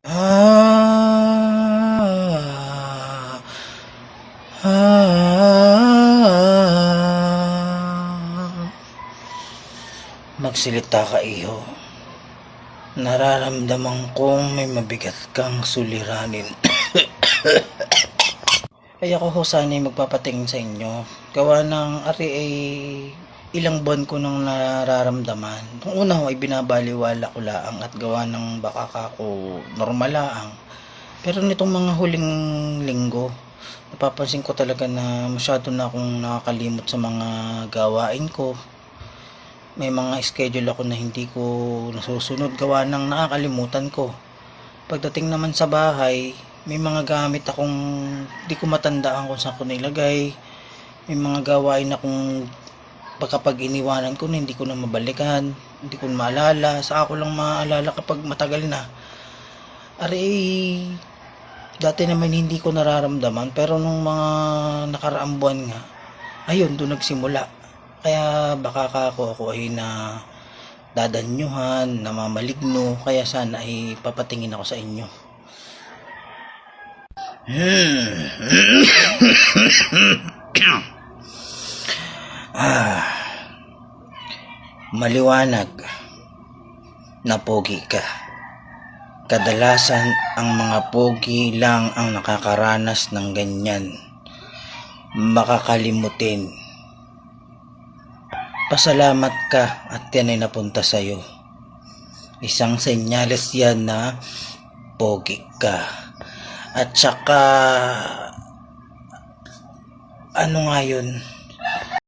Ah, ah, Magsilita ka, iho. Nararamdaman kong may mabigat kang suliranin. Ay ako ho sana'y magpapatingin sa inyo. Gawa ng ari ay ilang buwan ko nang nararamdaman. Nung una ho ay binabaliwala ko laang at gawa ng baka ako normal laang. Pero nitong mga huling linggo, napapansin ko talaga na masyado na akong nakakalimot sa mga gawain ko. May mga schedule ako na hindi ko nasusunod gawa ng nakakalimutan ko. Pagdating naman sa bahay, may mga gamit akong di ko matandaan kung saan ko nilagay. May mga gawain akong kapag iniwanan ko na hindi ko na mabalikan, hindi ko na maalala. Sa ako lang maalala kapag matagal na. Ari, dati naman hindi ko nararamdaman pero nung mga nakaraang buwan nga, ayun, doon nagsimula. Kaya baka ako ay na dadanyuhan, namamaligno, kaya sana ay papatingin ako sa inyo. Maliwanag na pogi ka. Kadalasan ang mga pogi lang ang nakakaranas ng ganyan. Makakalimutin. Pasalamat ka at yan ay napunta sa'yo. Isang senyales yan na pogi ka. At saka ano nga yun?